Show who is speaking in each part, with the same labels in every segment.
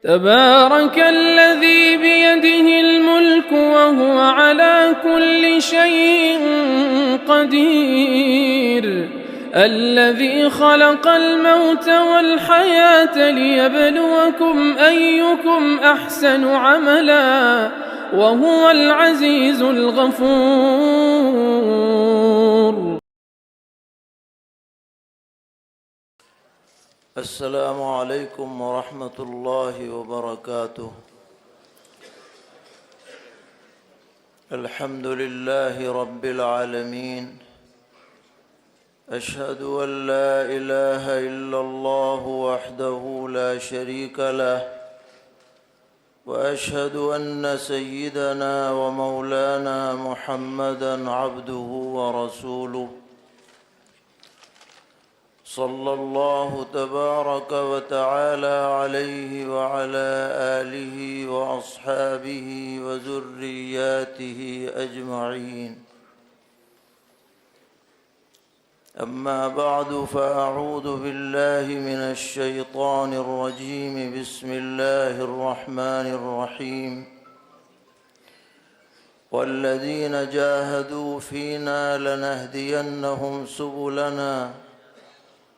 Speaker 1: تبارك الذي بيده الملك وهو على كل شيء قدير الذي خلق الموت والحياة ليبلوكم أيكم أحسن عملا وهو العزيز الغفور.
Speaker 2: السلام علیکم ورحمۃ اللہ وبرکاتہ. الحمد للہ رب العالمین. اشہد ان لا الہ الا اللہ وحدہ لا شریک لہ واشہد ان سیدنا ومولانا محمدا عبدہ ورسولہ صلی اللہ تبارک و تعالی علیہ وعلی آلہ واصحابہ وذریاتہ اجمعین. اما بعد فاعوذ باللہ من الشیطان الرجیم. بسم اللہ الرحمن الرحیم. والذین جاہدوا فینا لنہدینہم سبلنا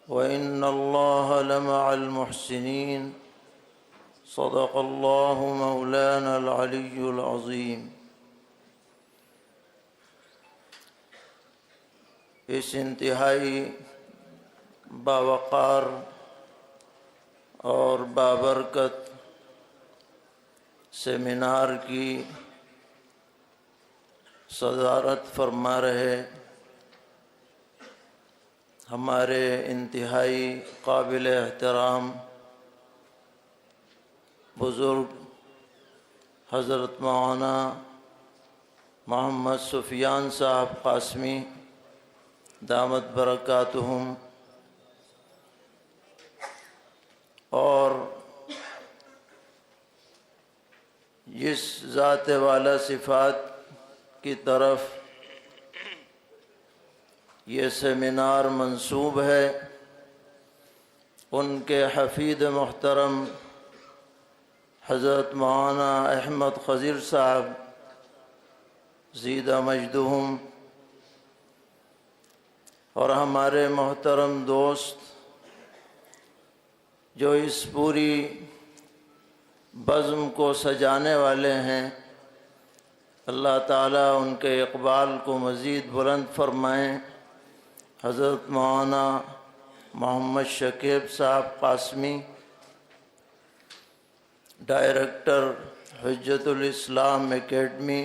Speaker 2: وَإِنَّ اللَّهَ لَمَعَ الْمُحْسِنِينَ. صدق اللہ مولانا العلی العظیم. اس انتہائی باوقار اور بابرکت سیمینار کی صدارت فرما رہے ہمارے انتہائی قابل احترام بزرگ حضرت مولانا محمد سفیان صاحب قاسمی دامت برکاتہم، اور جس ذات والا صفات کی طرف یہ سیمینار منسوب ہے، ان کے حفید محترم حضرت مولانا احمد خضر صاحب زیدہ مجدہم، اور ہمارے محترم دوست جو اس پوری بزم کو سجانے والے ہیں، اللہ تعالیٰ ان کے اقبال کو مزید بلند فرمائیں. حضرت مولانا محمد شکیب صاحب قاسمی، ڈائریکٹر حجت الاسلام اکیڈمی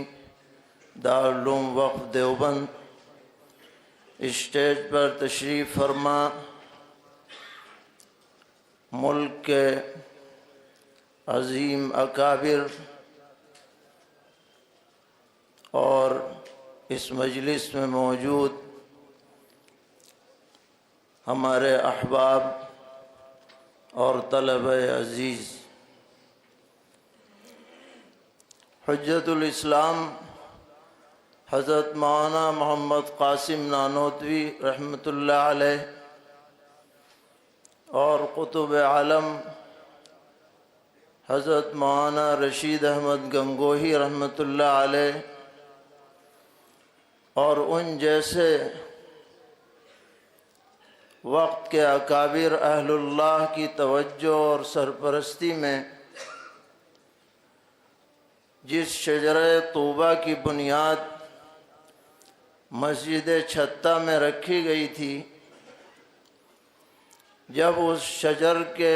Speaker 2: دارالعلوم وقف دیوبند، اسٹیج پر تشریف فرما ملک کے عظیم اکابر اور اس مجلس میں موجود ہمارے احباب اور طلبہ عزیز. حجت الاسلام حضرت مولانا محمد قاسم نانوتوی رحمۃ اللہ علیہ اور قطب عالم حضرت مولانا رشید احمد گنگوہی رحمۃ اللہ علیہ اور ان جیسے وقت کے اکابر اہل اللہ کی توجہ اور سرپرستی میں جس شجرہ طوبہ کی بنیاد مسجد چھتہ میں رکھی گئی تھی، جب اس شجر کے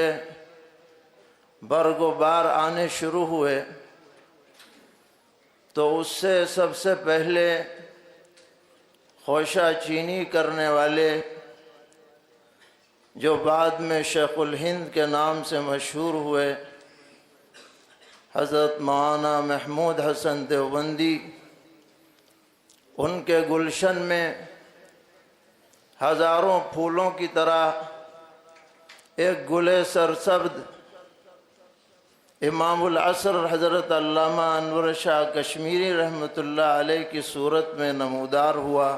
Speaker 2: برگ و بار آنے شروع ہوئے تو اس سے سب سے پہلے خوشہ چینی کرنے والے، جو بعد میں شیخ الہند کے نام سے مشہور ہوئے، حضرت مولانا محمود حسن دیوبندی، ان کے گلشن میں ہزاروں پھولوں کی طرح ایک گل سرسبز امام العصر حضرت علامہ انور شاہ کشمیری رحمۃ اللہ علیہ کی صورت میں نمودار ہوا،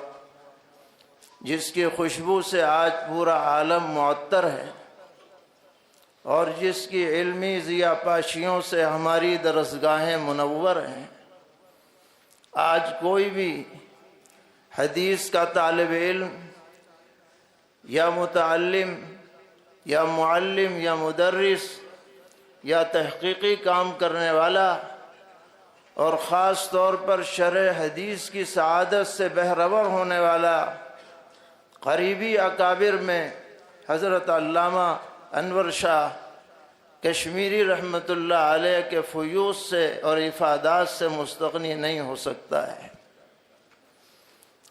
Speaker 2: جس کی خوشبو سے آج پورا عالم معطر ہے. اور جس کی علمی ضیاءپاشیوں سے ہماری درسگاہیں منور ہیں۔ آج کوئی بھی حدیث کا طالب علم یا متعلم یا معلم یا مدرس یا تحقیقی کام کرنے والا اور خاص طور پر شرح حدیث کی سعادت سے بہرور ہونے والا قریبی اکابر میں حضرت علامہ انور شاہ کشمیری رحمۃ اللہ علیہ کے فیوض سے اور افادات سے مستغنی نہیں ہو سکتا ہے۔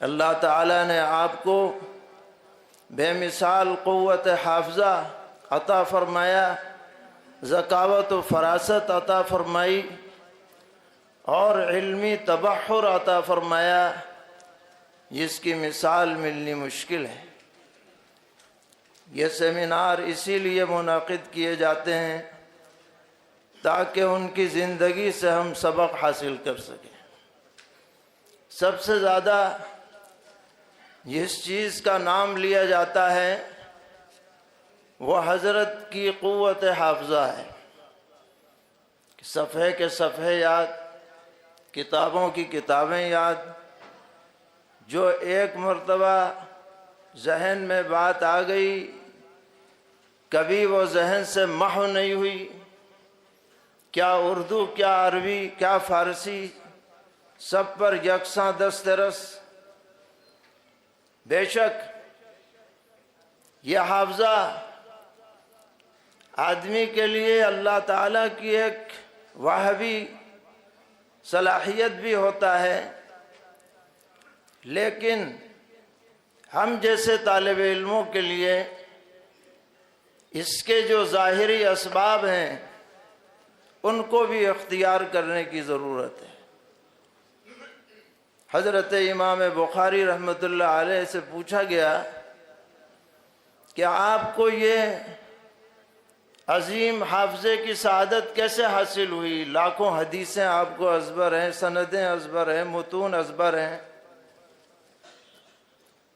Speaker 2: اللہ تعالیٰ نے آپ کو بے مثال قوت حافظہ عطا فرمایا، ذکاوت و فراست عطا فرمائی اور علمی تبحر عطا فرمایا، جس کی مثال ملنی مشکل ہے۔ یہ سیمینار اسی لیے منعقد کیے جاتے ہیں تاکہ ان کی زندگی سے ہم سبق حاصل کر سکیں۔ سب سے زیادہ جس چیز کا نام لیا جاتا ہے وہ حضرت کی قوت حافظہ ہے۔ صفحے کے صفحے یاد، کتابوں کی کتابیں یاد، جو ایک مرتبہ ذہن میں بات آ گئی کبھی وہ ذہن سے محو نہیں ہوئی، کیا اردو، کیا عربی، کیا فارسی، سب پر یکساں دسترس۔ بے شک یہ حافظہ آدمی کے لیے اللہ تعالیٰ کی ایک وہبی صلاحیت بھی ہوتا ہے، لیکن ہم جیسے طالب علموں کے لیے اس کے جو ظاہری اسباب ہیں ان کو بھی اختیار کرنے کی ضرورت ہے۔ حضرت امام بخاری رحمۃ اللہ علیہ سے پوچھا گیا کہ آپ کو یہ عظیم حافظے کی سعادت کیسے حاصل ہوئی؟ لاکھوں حدیثیں آپ کو ازبر ہیں، سندیں ازبر ہیں، متون ازبر ہیں۔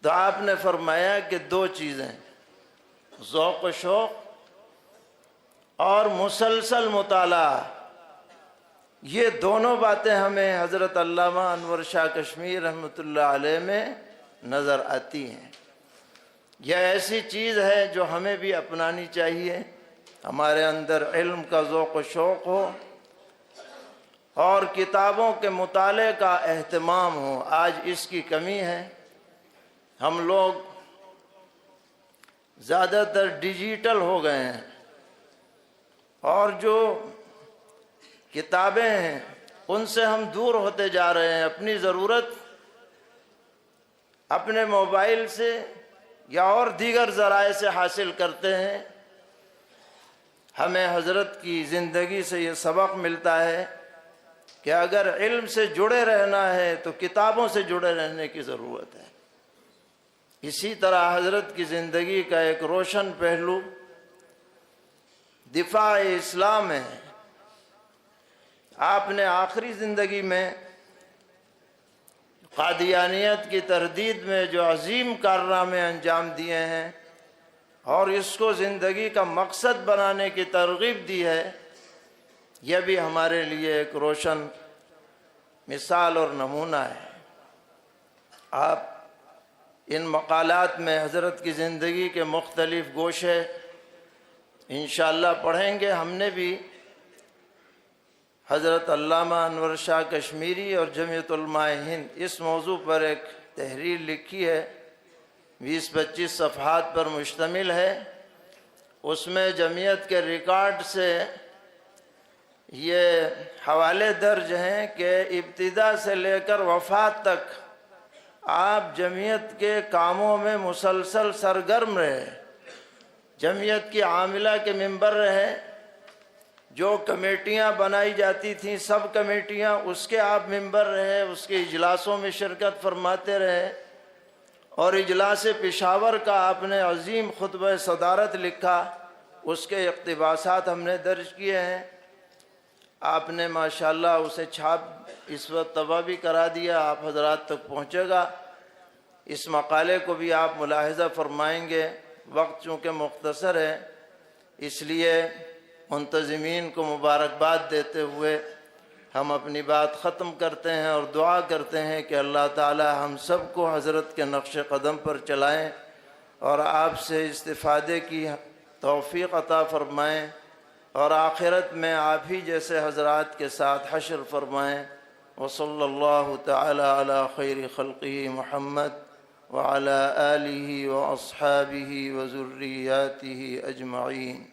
Speaker 2: تو آپ نے فرمایا کہ دو چیزیں، ذوق و شوق اور مسلسل مطالعہ، یہ دونوں باتیں ہمیں حضرت علامہ انور شاہ کشمیر رحمۃ اللہ علیہ میں نظر آتی ہیں۔ یہ ایسی چیز ہے جو ہمیں بھی اپنانی چاہیے، ہمارے اندر علم کا ذوق و شوق ہو اور کتابوں کے مطالعے کا اہتمام ہو۔ آج اس کی کمی ہے، ہم لوگ زیادہ تر ڈیجیٹل ہو گئے ہیں اور جو کتابیں ہیں ان سے ہم دور ہوتے جا رہے ہیں۔ اپنی ضرورت اپنے موبائل سے یا اور دیگر ذرائع سے حاصل کرتے ہیں۔ ہمیں حضرت کی زندگی سے یہ سبق ملتا ہے کہ اگر علم سے جڑے رہنا ہے تو کتابوں سے جڑے رہنے کی ضرورت ہے۔ اسی طرح حضرت کی زندگی کا ایک روشن پہلو دفاع اسلام ہے۔ آپ نے آخری زندگی میں قادیانیت کی تردید میں جو عظیم کارنامے انجام دیے ہیں اور اس کو زندگی کا مقصد بنانے کی ترغیب دی ہے، یہ بھی ہمارے لیے ایک روشن مثال اور نمونہ ہے۔ آپ ان مقالات میں حضرت کی زندگی کے مختلف گوشے انشاءاللہ پڑھیں گے۔ ہم نے بھی حضرت علامہ انور شاہ کشمیری اور جمعیت علماء ہند اس موضوع پر ایک تحریر لکھی ہے، 20-25 صفحات پر مشتمل ہے۔ اس میں جمعیت کے ریکارڈ سے یہ حوالے درج ہیں کہ ابتدا سے لے کر وفات تک آپ جمعیت کے کاموں میں مسلسل سرگرم رہے، جمعیت کی عاملہ کے ممبر رہے، جو کمیٹیاں بنائی جاتی تھیں سب کمیٹیاں اس کے آپ ممبر رہے، اس کے اجلاسوں میں شرکت فرماتے رہے، اور اجلاس پشاور کا آپ نے عظیم خطبہ صدارت لکھا، اس کے اقتباسات ہم نے درج کیے ہیں۔ آپ نے ماشاءاللہ اسے چھاپ اس وقت طبع بھی کرا دیا، آپ حضرات تک پہنچے گا۔ اس مقالے کو بھی آپ ملاحظہ فرمائیں گے، وقت چونکہ مختصر ہے اس لیے منتظمین کو مبارکباد دیتے ہوئے ہم اپنی بات ختم کرتے ہیں اور دعا کرتے ہیں کہ اللہ تعالی ہم سب کو حضرت کے نقش قدم پر چلائیں اور آپ سے استفادے کی توفیق عطا فرمائیں اور آخرت میں آپ ہی جیسے حضرات کے ساتھ حشر فرمائیں۔ وصلی اللہ تعالی علی خیر خلقہ محمد وعلی آلہ واصحابہ وذریاتہ اجمعین۔